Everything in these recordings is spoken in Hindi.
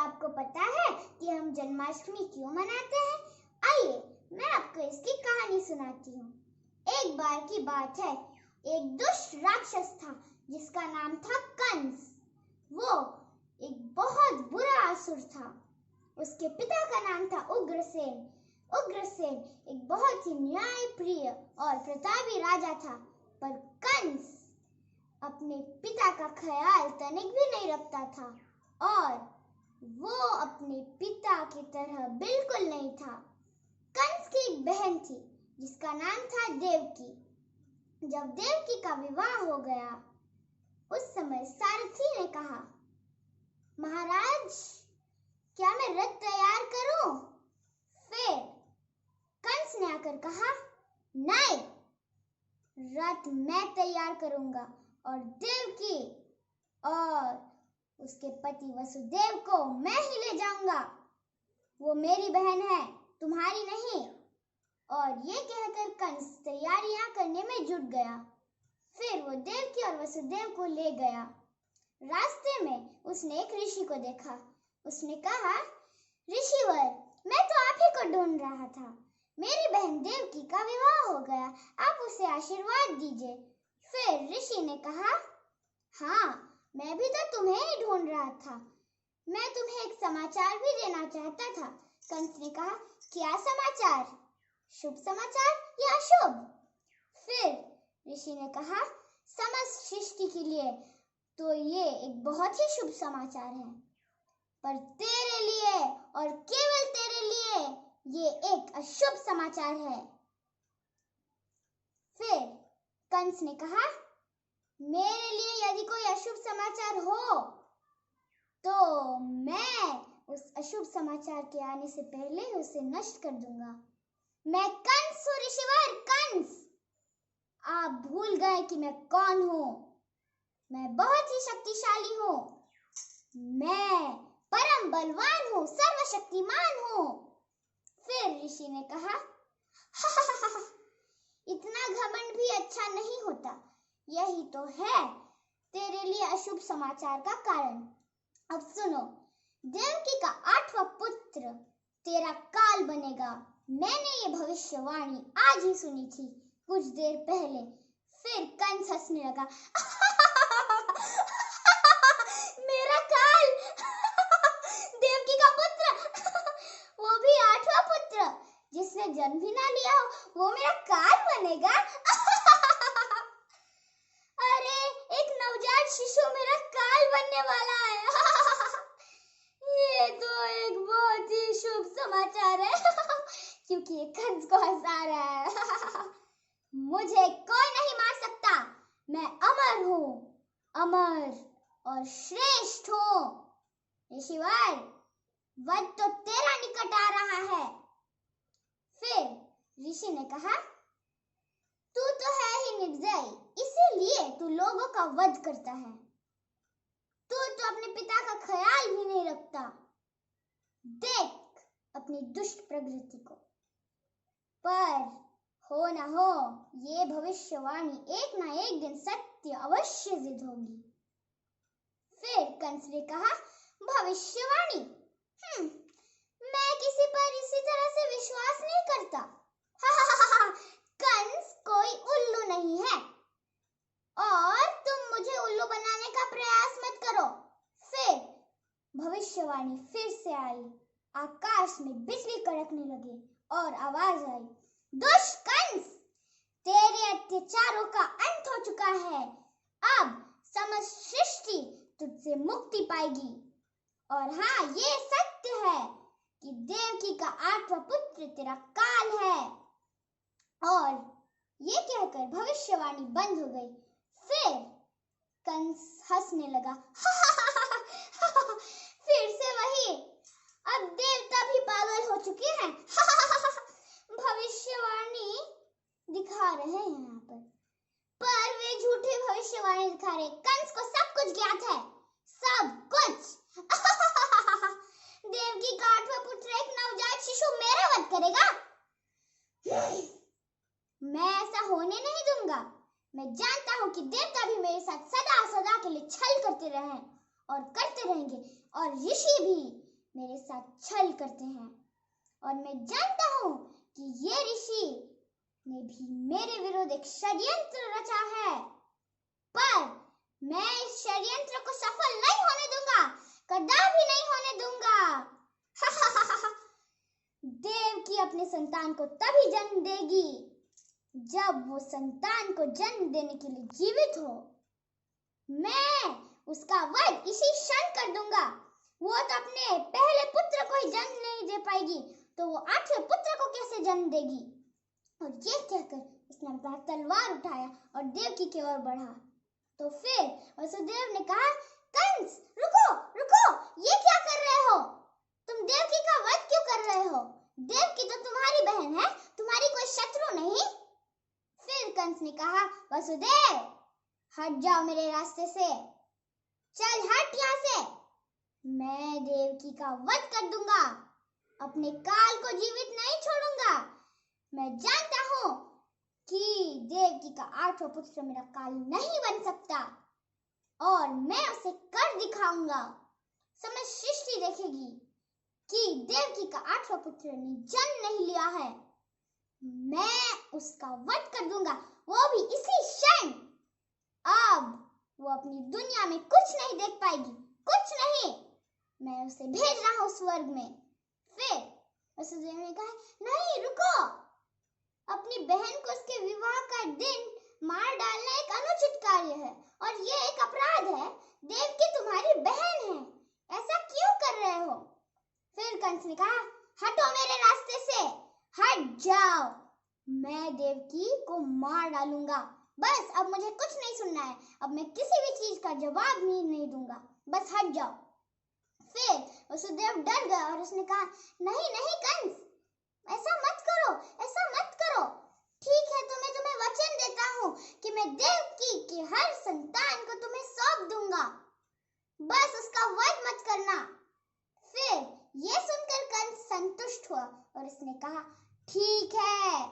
आपको पता है कि हम जन्माष्टमी क्यों मनाते हैं? आइए मैं आपको इसकी कहानी सुनाती हूँ। एक बार की बात है, एक दुष्ट राक्षस था जिसका नाम था कंस। वो एक बहुत बुरा असुर था। उसके पिता का नाम था उग्रसेन। उग्रसेन एक बहुत ही न्यायप्रिय और प्रतापी राजा था, पर कंस अपने पिता का ख्याल तनिक भी नहीं रखता था और वो अपने पिता की तरह बिल्कुल नहीं था। कंस की एक बहन थी जिसका नाम था देवकी। जब देवकी का विवाह हो गया, उस समय सारथी ने कहा, महाराज क्या मैं रथ तैयार करूं? फिर कंस ने आकर कहा, नहीं, रथ मैं तैयार करूंगा और देवकी और उसके पति वसुदेव को मैं ही ले जाऊंगा। वो मेरी बहन है, तुम्हारी नहीं। और ये कहकर कंस तैयारियां करने में जुट गया। फिर वो देवकी और वसुदेव को ले गया। रास्ते में उसने एक ऋषि को देखा। उसने कहा, ऋषिवर, मैं तो आप ही को ढूंढ रहा था। मेरी बहन देवकी का विवाह हो गया, आप उसे आशीर्वाद दीजिए। फिर ऋषि ने कहा, हाँ, मैं भी तो तुम्हें ही ढूंढ रहा था। मैं तुम्हें एक समाचार भी देना चाहता था। कंस ने कहा, क्या समाचार? शुभ समाचार या अशुभ? फिर ऋषि ने कहा, समस्त सृष्टि के लिए तो ये एक बहुत ही शुभ समाचार है, पर तेरे लिए और केवल तेरे लिए ये एक अशुभ समाचार है। फिर कंस ने कहा, मेरे लिए यदि कोई अशुभ समाचार हो तो मैं उस अशुभ समाचार के आने से पहले उसे नष्ट कर दूंगा। मैं कंस हूँ ऋषिवर, कंस। आप भूल गए कि मैं कौन हूँ। मैं बहुत ही शक्तिशाली हूँ। मैं परम बलवान हूँ, सर्वशक्तिमान हूँ। फिर ऋषि ने कहा, इतना घमंड भी अच्छा नहीं होता। यही तो है तेरे लिए अशुभ समाचार का कारण। अब सुनो, देवकी का 8वां पुत्र तेरा काल बनेगा। मैंने ये भविष्यवाणी आज ही सुनी थी, कुछ देर पहले। फिर कंस हंसने लगा, मेरा काल, देवकी का पुत्र, वो भी 8वां पुत्र, जिसने जन्म भी ना लिया हो, वो मेरा काल बनेगा। अरे, एक नवजात शिशु मेरा काल बनने वाला है। ये तो एक बहुत ही शुभ समाचार है, क्योंकि ये कंस को हंसा रहा है। मुझे कोई नहीं मार सकता। मैं अमर हूँ, अमर और श्रेष्ठ हूँ। ऋषिवर, वध तो तेरा निकट आ रहा है। फिर ऋषि ने कहा, तू तो है ही निर्दयी, इसीलिए तू लोगों का वध करता है। तू तो अपने पिता का ख्याल भी नहीं रखता। देख अपनी दुष्ट प्रवृत्ति को। पर हो ना हो, ये भविष्यवाणी एक ना एक दिन सत्य अवश्य सिद्ध होगी। फिर कंस ने कहा, भविष्यवाणी? मैं किसी पर इसी तरह से विश्वास नहीं करता। कंस कोई उल्लू नहीं है, और तुम मुझे उल्लू बनाने का प्रयास मत करो। फिर भविष्यवाणी फिर से आई। आकाश में बिजली कड़कने लगी और आवाज आई, दुष्ट कंस, तेरे अत्याचारों का अंत हो चुका है। अब समस्त सृष्टि तुझसे मुक्ति पाएगी। और हाँ, ये सत्य है कि देवकी का 8वां पुत्र तेरा काल है। और ये कहकर भविष्यवाणी बंद हो गई। फिर कंस हंसने लगा, फिर से वही। अब देवता भी पागल हो चुके हैं। भविष्यवाणी दिखा रहे हैं यहाँ पर वे झूठी भविष्यवाणी दिखा रहे। कंस को सब कुछ ज्ञात है, सब कुछ। देवकी का 8वां पुत्र एक नवजात शिशु मेरा वध करेगा? मैं ऐसा होने नहीं दूंगा। मैं जानता हूँ कि देवता भी मेरे साथ सदा सदा के लिए छल करते रहे और करते रहेंगे, और ऋषि भी मेरे साथ छल करते हैं और मैं जानता हूँ कि ये ऋषि ने भी मेरे विरुद्ध एक षड्यंत्र रचा है, पर मैं इस षड्यंत्र को सफल नहीं होने दूंगा, कदापि नहीं होने दूंगा। देवकी अपने संतान को तभी जन्म देगी जब वो संतान को जन्म देने के लिए जीवित हो। मैं उसका वध इसी क्षण कर दूंगा। वो तो अपने पहले पुत्र को ही जन्म नहीं दे पाएगी, तो वो 8वें पुत्र को कैसे जन्म देगी? और ये कहकर उसने अपना तलवार उठाया और देवकी की ओर बढ़ा। तो फिर वसुदेव ने कहा, कंस रुको रुको, ये क्या कर रहे हो? तुम देवकी का वध क्यों कर रहे हो? देवकी तो तुम्हारी बहन है, तुम्हारी कोई शत्रु नहीं। फिर कंस ने कहा, वसुदेव हट जाओ मेरे रास्ते से, चल हट यहाँ से। मैं देवकी का वध कर दूंगा, अपने काल को जीवित नहीं छोड़ूंगा। मैं जानता हूँ कि देवकी का 8वां पुत्र मेरा काल नहीं बन सकता और मैं उसे कर दिखाऊंगा। समस्त सृष्टि देखेगी कि देवकी का 8वां पुत्र ने जन्म नहीं लिया है। मैं उसका वध कर दूंगा, वो भी इसी क्षण। अब वो अपनी दुनिया में कुछ नहीं देख पाएगी, कुछ नहीं। मैं उसे भेज रहा हूँ स्वर्ग में। फिर वसुदेव ने कहा, नहीं रुको, अपनी बहन को उसके विवाह का दिन मार डालना एक अनुचित कार्य है और ये एक अपराध है। देवकी तुम्हारी बहन है, ऐसा क्यों कर रहे हो? फिर कंस ने कहा, हटो मेरे रास्ते से, हट जाओ, मैं देवकी को मार डालूंगा। बस अब मुझे कुछ नहीं सुनना है, अब मैं किसी भी चीज का जवाब भी नहीं दूंगा, बस हट जाओ। फिर वसुदेव डर गया और उसने कहा, नहीं नहीं कंस, ऐसा मत करो, ऐसा मत करो। ठीक है, तो मैं तुम्हें वचन देता हूँ कि मैं देवकी के हर संतान को तुम्हें सौंप दूंगा, बस उसका वध मत करना। फिर ये सुनकर कंस संतुष्ट हुआ और उसने कहा, ठीक है,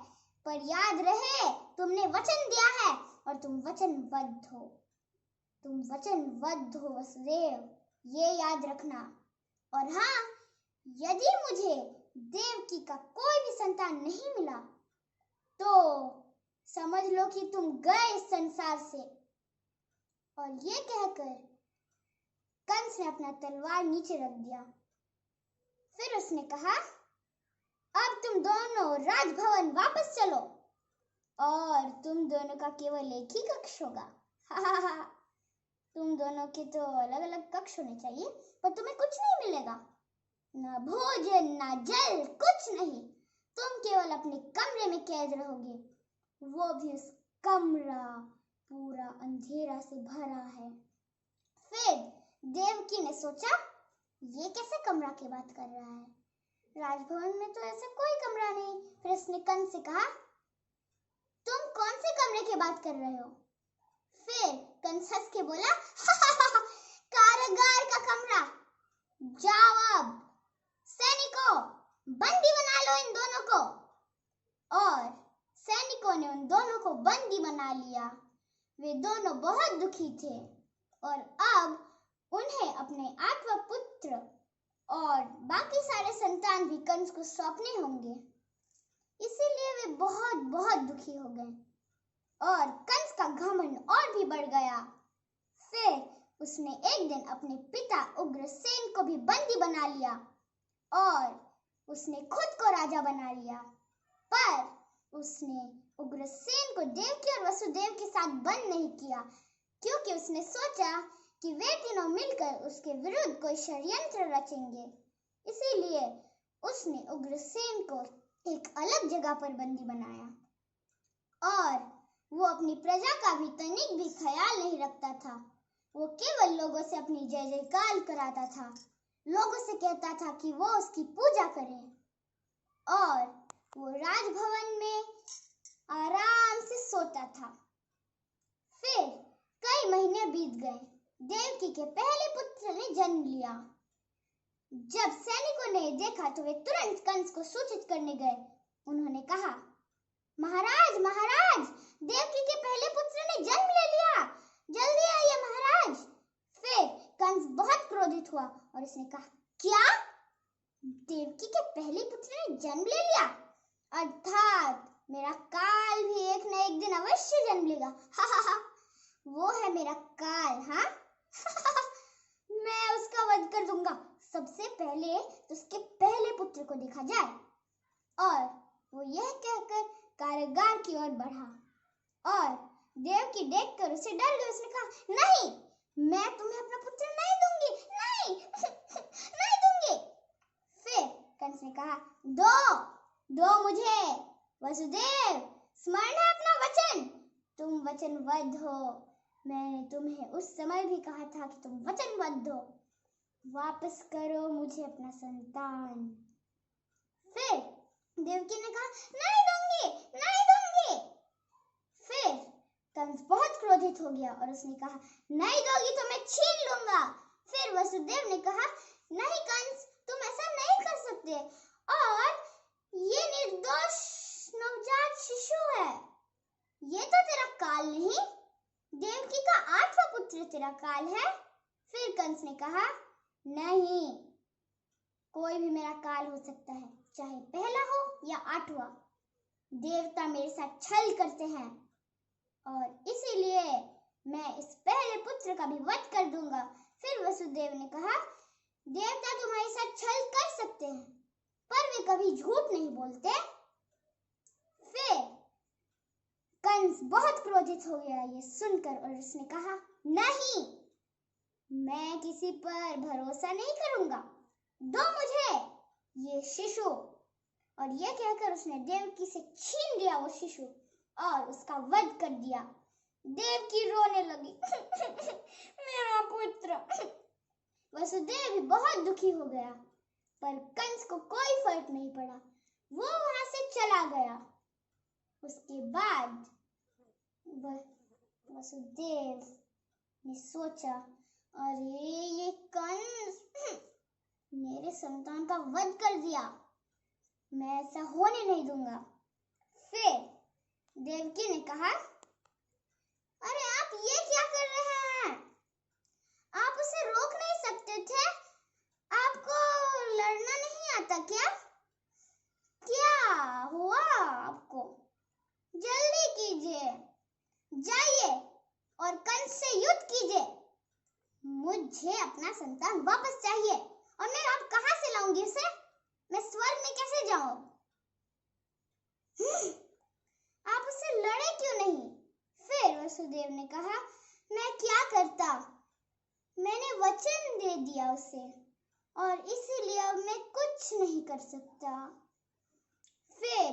पर याद रहे तुमने वचन दिया है और तुम वचनबद्ध हो, तुम वचनबद्ध हो वसुदेव, ये याद रखना। और हाँ, यदि मुझे देवकी का कोई भी संतान नहीं मिला तो समझ लो कि तुम गए इस संसार से। और ये कहकर कंस ने अपना तलवार नीचे रख दिया। फिर उसने कहा, अब तुम दोनों राजभवन वापस चलो और तुम दोनों का केवल एक ही कक्ष होगा। तुम दोनों के तो अलग अलग कक्ष होने चाहिए, पर तुम्हें कुछ नहीं मिलेगा, ना भोजन ना जल, कुछ नहीं। तुम केवल अपने कमरे में कैद रहोगे, वो भी उस कमरा पूरा अंधेरा से भरा है। फिर देवकी ने सोचा, ये कैसे कमरा की बात कर रहा है, राजभवन में तो ऐसा कोई कमरा नहीं। फिर उसने कंस से कहा, तुम कौन से कमरे की बात कर रहे हो? फिर कंस हंस के बोला, कारागार का कमरा। जाओ अब सैनिकों, बंदी बना लो इन दोनों को। और सैनिकों ने उन दोनों को बंदी बना लिया। वे दोनों बहुत दुखी थे और अब उन्हें अपने 8वां पुत्र और बाकी सारे संतान भी कंस को सौंपने होंगे, इसीलिए वे बहुत बहुत दुखी हो गए और कंस का घमंड और भी बढ़ गया। फिर उसने एक दिन अपने पिता उग्रसेन को भी बंदी बना लिया और उसने खुद को राजा बना लिया। पर उसने उग्रसेन को देवकी और वसुदेव के साथ बंद नहीं किया, क्योंकि उसने सोचा कि वे तीनों मिलकर उसके विरुद्ध कोई षड्यंत्र रचेंगे। इसीलिए उसने उग्रसेन को एक अलग जगह पर बंदी बनाया और वो अपनी प्रजा का भी तनिक भी ख्याल नहीं रखता था। वो केवल लोगों से अपनी जय जयकार कराता था, लोगों से कहता था कि वो उसकी पूजा करें और वो राजभवन में आराम से सोता था। फिर कई महीने बीत गए। देवकी के पहले पुत्र ने जन्म लिया। जब सैनिकों ने देखा तो वे तुरंत कंस को सूचित करने गए। उन्होंने कहा, महाराज महाराज, देवकी के पहले पुत्र ने जन्म ले लिया, जल्दी आइए महाराज। फिर कंस बहुत क्रोधित हुआ और उसने कहा, क्या देवकी के पहले पुत्र ने जन्म ले लिया, अर्थात मेरा काल भी एक न एक दिन अवश्य जन्म लेगा। हा हा हा, वो है मेरा काल। हाँ मैं उसका वध कर दूंगा। सबसे पहले तो उसके पहले पुत्र को देखा जाए। और वो यह कहकर कारागार की ओर बढ़ा और देवकी देखकर उसे डर गई। उसने कहा, नहीं, मैं तुम्हें अपना पुत्र नहीं दूंगी, नहीं नहीं दूंगी। फिर कंस ने कहा, दो मुझे। वसुदेव, स्मरण है अपना वचन, तुम वचनबद्ध हो। मैंने तुम्हें उस समय भी कहा था कि तुम वचनबद्ध हो। वापस करो मुझे अपना संतान। फिर देवकी ने कहा, नहीं दूंगी, नहीं दूंगी। फिर कंस बहुत क्रोधित हो गया और उसने कहा, नहीं दोगी तो मैं छीन लूंगा। फिर वसुदेव ने कहा, नहीं कंस, तुम ऐसा नहीं कर सकते, और ये निर्दोष नवजात शिशु है, ये तो तेरा काल नहीं, देवकी का 8वां पुत्र तेरा काल है। फिर कंस ने कहा, नहीं, कोई भी मेरा काल हो सकता है, चाहे पहला हो या 8वां। देवता मेरे साथ छल करते हैं और इसीलिए मैं इस पहले पुत्र का भी वध कर दूंगा। फिर वसुदेव ने कहा, देवता तुम्हारे साथ छल कर सकते हैं, पर वे कभी झूठ नहीं बोलते। फिर कंस बहुत क्रोधित हो गया ये सुनकर और उसने कहा, नहीं, मैं किसी पर भरोसा नहीं करूंगा, दो मुझे ये शिशु। और यह कहकर उसने देवकी से छीन लिया वो शिशु और उसका वध कर दिया। देवकी रोने लगी मेरा पुत्र। वसुदेव भी बहुत दुखी हो गया, पर कंस को कोई फर्क नहीं पड़ा, वो वहां से चला गया। उसके बाद वसुदेव ने सोचा, अरे ये कंस मेरे संतान का वध कर दिया, मैं ऐसा होने नहीं दूंगा। फिर देवकी ने कहा, अरे आप ये क्या कर रहे हैं? आप उसे रोक नहीं सकते थे? आपको लड़ना नहीं आता क्या? क्या हुआ आपको? जल्दी कीजिए, जाइए और कंस से युद्ध कीजिए। मुझे अपना संतान वापस चाहिए, और मैं अब कहां से लाऊंगी उसे? मैं स्वर्ग में कैसे जाऊं? आप उससे लड़े क्यों नहीं? फिर वसुदेव ने कहा, मैं क्या करता, मैंने वचन दे दिया उसे और इसीलिए अब मैं कुछ नहीं कर सकता। फिर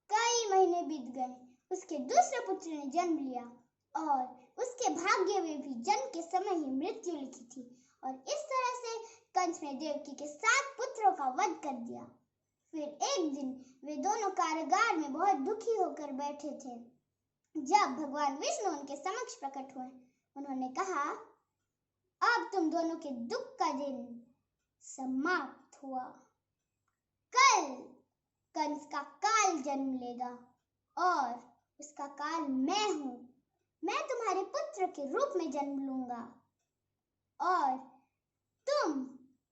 कई महीने बीत गए, उसके दूसरे पुत्र ने जन्म लिया और उसके भाग्य में भी जन्म के समय ही मृत्यु लिखी थी। और इस तरह से कंस ने देवकी के 7 पुत्रों का वध कर दिया। फिर एक दिन वे दोनों कारागार में बहुत दुखी होकर बैठे थे। जब भगवान विष्णु उनके समक्ष प्रकट हुए, उन्होंने कहा, अब तुम दोनों के दुख का दिन समाप्त हुआ। कल कंस का काल जन्म लेगा और उसका काल मैं हूं। मैं तुम्हारे पुत्र के रूप में जन्म लूंगा और तुम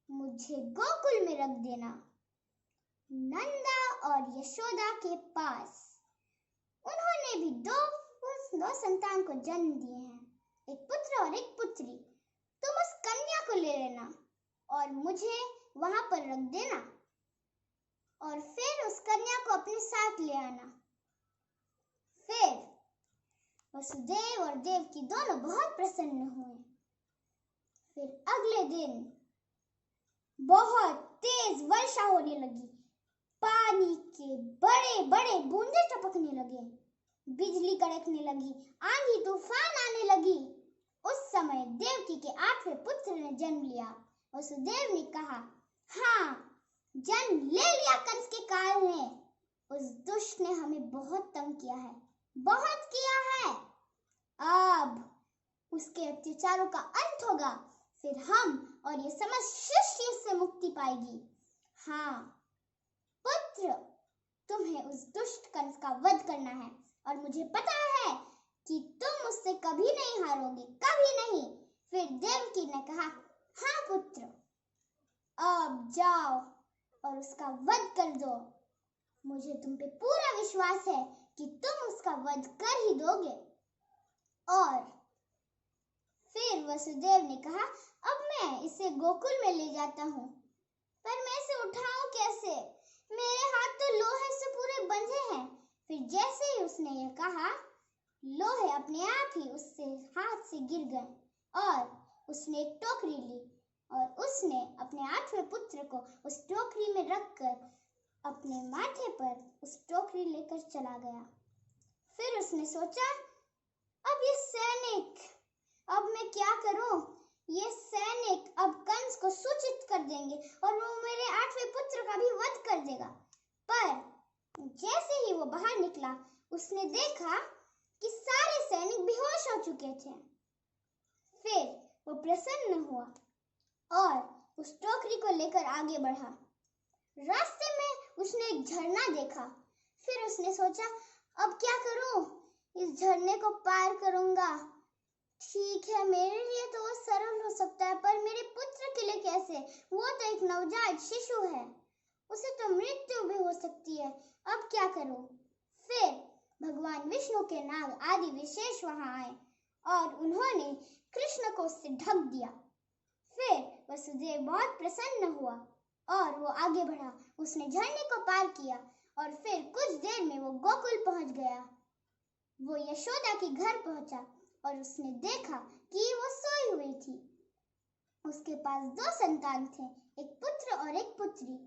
मुझे गोकुल में रख देना, नंदा और यशोदा के पास। उन्होंने भी दो संतान को जन्म दिए हैं, एक पुत्र और एक पुत्री। तुम उस कन्या को ले लेना और मुझे वहां पर रख देना, और फिर उस कन्या को अपने साथ ले आना। फिर वसुदेव और देवकी दोनों बहुत प्रसन्न हुए। फिर अगले दिन बहुत तेज वर्षा होने लगी, पानी के बड़े बड़े बूंदे टपकने लगे, बिजली कड़कने लगी, आंधी तूफान आने लगी। उस समय देवकी के 8वें पुत्र ने जन्म लिया। वसुदेव ने कहा, हाँ, जन्म ले लिया कंस के काल ने। उस दुष्ट ने हमें बहुत तंग किया है, बहुत किया है। अब उसके अत्याचारों का अंत होगा, फिर हम और ये समस्त सृष्टि उससे मुक्ति पाएगी। हाँ पुत्र, तुम्हें उस दुष्ट कंस का वध करना है और मुझे पता है कि तुम उससे कभी नहीं हारोगे, कभी नहीं। फिर देवकी ने कहा, हाँ पुत्र, अब जाओ और उसका वध कर दो। मुझे तुम पे पूरा विश्वास है कि तुम उसका वध कर ही दोगे। और फिर वसुदेव ने कहा, अब मैं इसे गोकुल में ले जाता हूँ, पर मैं इसे उठाऊं कैसे? मेरे हाथ तो लोहे से पूरे बंधे हैं। फिर जैसे ही उसने यह कहा, लोहे अपने आप ही उससे हाथ से गिर गए और उसने एक टोकरी ली और उसने अपने 8वें पुत्र को उस टोकरी में रखकर अपने माथे पर उस टोकरी लेकर चला गया। फिर उसने सोचा, अब ये सैनिक, अब मैं क्या करूं? ये सैनिक अब कंस को सूचित कर देंगे और वो मेरे 8वें पुत्र का भी वध कर देगा। पर जैसे ही वो बाहर निकला, उसने देखा कि सारे सैनिक बेहोश हो चुके थे। फिर वो प्रसन्न हुआ और उस टोकरी को लेकर आगे बढ़ा। रास्ते में उसने एक झरना देखा। फिर उसने सोचा, अब क्या करूं? इस झरने को पार करूंगा। ठीक है, मेरे लिए तो वो सरल हो सकता है, पर मेरे पुत्र के लिए कैसे? वो तो एक नवजात शिशु है, उसे तो मृत्यु भी हो सकती है। अब क्या करूं? फिर भगवान विष्णु के नाग आदि विशेष वहां आए और उन्होंने कृष्ण को उससे ढक दिया। फिर वसुदेव बहुत प्रसन्न हुआ और वो आगे बढ़ा। उसने झरने को पार किया और फिर कुछ देर में वो गोकुल पहुंच गया। वो यशोदा के घर पहुंचा और उसने देखा कि वो सोई हुई थी। उसके पास 2 संतान थे, एक पुत्र और एक पुत्री।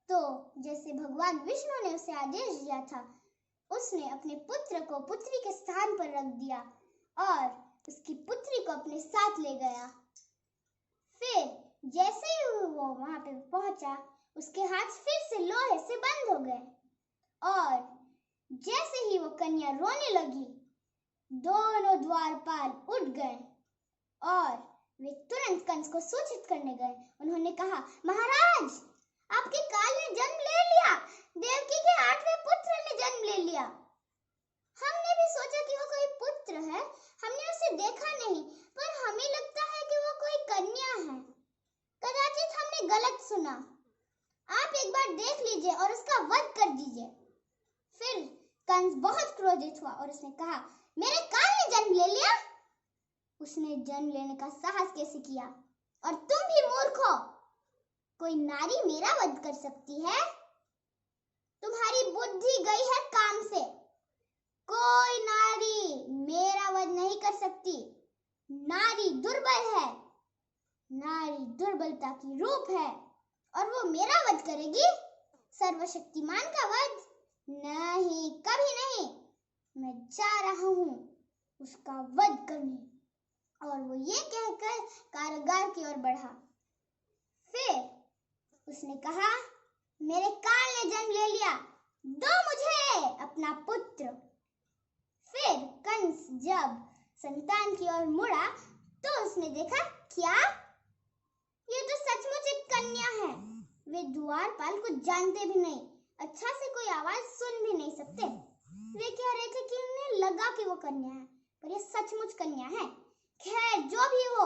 तो जैसे भगवान विष्णु ने उसे आदेश दिया था, उसने अपने पुत्र को पुत्री के स्थान पर रख दिया और उसकी पुत्री को अपने साथ ले गया। फिर जैसे ही वो वहां पे पहुंचा, उसके हाथ फिर से लोहे से बंद हो गए और जैसे ही वो कन्या रोने लगी, दोनों द्वारपाल उठ गए और वे तुरंत कंस को सूचित करने गए। उन्होंने कहा, महाराज, आपके काल ने जन्म ले लिया। देवकी के 8वें पुत्र ने जन्म ले लिया। हमने भी सोचा कि वो कोई पुत्र है, हमने उसे देखा नहीं, पर हमें लगता है कि वो कोई कन्या है। कदाचित हमने गलत सुना। आप एक बार देख लीजिए और उसका वध कर दीजिए। फिर कंस बहुत क्रोधित हुआ और उसने कहा, मेरे काल ने जन्म ले लिया? उसने जन्म लेने का साहस कैसे किया? और तुम भी मूर्ख हो। कोई नारी मेरा वध कर सकती है? तुम्हारी बुद्धि गई है काम से। कोई नारी मेरा वध नहीं कर सकती। नारी दुर्बल है, नारी दुर्बलता की रूप है और वो मेरा वध करेगी? सर्वशक्तिमान का वध? नहीं, कभी नहीं। मैं जा रहा हूं उसका वध करने। और वो ये कहकर कारागार की ओर बढ़ा। फिर उसने कहा, मेरे काल ने जन्म ले लिया, दो मुझे अपना पुत्र। फिर कंस जब संतान की ओर मुड़ा तो उसने देखा, क्या ये तो सचमुच एक कन्या है। वे द्वारपाल को जानते भी नहीं, अच्छा से कोई आवाज सुन भी नहीं सकते। वे कह रहे थे कि उन्हें लगा कि वो कन्या है, पर ये सचमुच कन्या है। खैर, जो भी हो,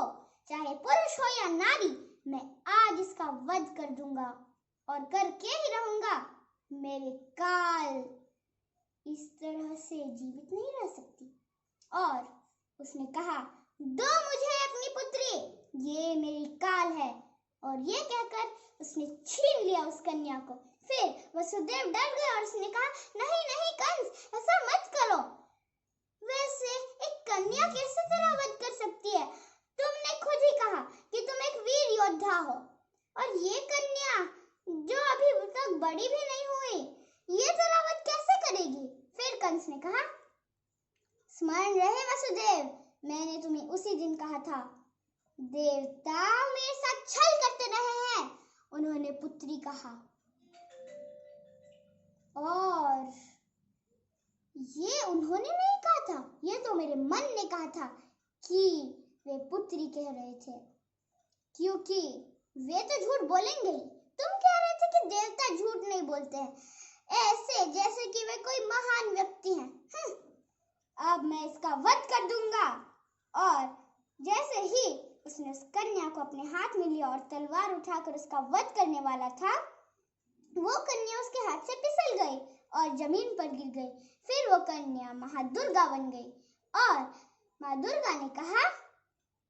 चाहे पुरुष हो या नारी, मैं आज इसका वध कर दूंगा और करके ही रहूंगा। मेरे काल इस तरह से जीवित नहीं रह सकती। और उसने कहा, दो मुझे अपनी पुत्री, ये मेरी काल है। और ये कहकर उसने छीन लिया उस कन्या को। फिर वसुदेव डर गए और उसने कहा, नहीं नहीं कंस, ऐसा मत करो। वैसे एक कन्या कैसे तेरा वध कर सकती है? तुमने खुद ही कहा कि तुम एक वीर योद्धा हो, और ये कन्या जो अभी तक बड़ी भी नहीं हुई, ये तेरा वध कैसे करेगी? फिर कंस ने कहा, स्मरण रहे वसुदेव, मैंने तुम्हें उसी दिन कहा था, देवता मेरे साथ छल करते रहे हैं। उन्होंने पुत्री कहा और ये उन्होंने नहीं कहा था, ये तो मेरे मन ने कहा था कि वे पुत्री कह रहे थे, क्योंकि वे तो झूठ बोलेंगे ही। तुम कह रहे थे कि देवता झूठ नहीं बोलते हैं, ऐसे जैसे कि वे कोई महान व्यक्ति हैं। अब मैं इसका वध कर दूंगा। और जैसे ही उसने उस कन्या को अपने हाथ में लिया और तलवार उठाकर उसका वध करने वाला था, वो कन्या उसके हाथ से फिसल गई और जमीन पर गिर गई। फिर वो कन्या माँ दुर्गा बन गई और माँ दुर्गा ने कहा,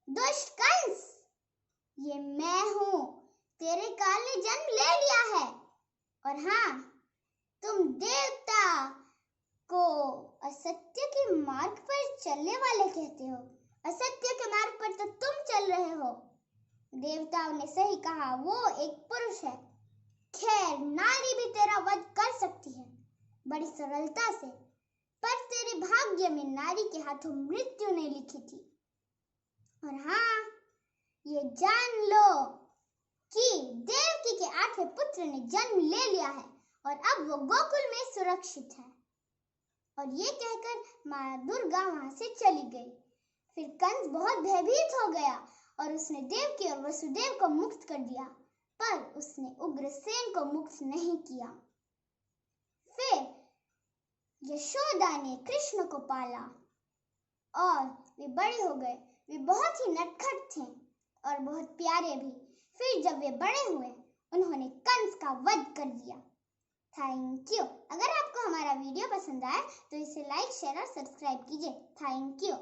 दुष्ट कंस, ये मैं हूँ, तेरे काल ने जन्म ले लिया है। और हाँ, तुम देवता को असत्य के मार्ग पर चलने वाले कहते हो। असत्य के मार्ग पर तो तुम चल रहे हो। देवताओं ने सही कहा, वो एक पुरुष है। खैर, नारी भी तेरा वध कर सकती है बड़ी सरलता से, पर तेरे भाग्य में नारी के हाथों मृत्यु नहीं लिखी थी। और हाँ, ये जान लो कि देवकी के 8वें पुत्र ने जन्म ले लिया है और अब वो गोकुल में सुरक्षित है। और ये कहकर माँ दुर्गा वहां से चली गई। फिर कंस बहुत भयभीत हो गया और उसने देवकी और वसुदेव को मुक्त कर दिया, पर उसने उग्रसेन को मुक्त नहीं किया। फिर यशोदा ने कृष्ण को पाला और वे बड़े हो गए। वे बहुत ही नटखट थे और बहुत प्यारे भी। फिर जब वे बड़े हुए, उन्होंने कंस का वध कर दिया। Thank you. अगर आपको हमारा वीडियो पसंद आए तो इसे लाइक, शेयर और सब्सक्राइब कीजिए। Thank you.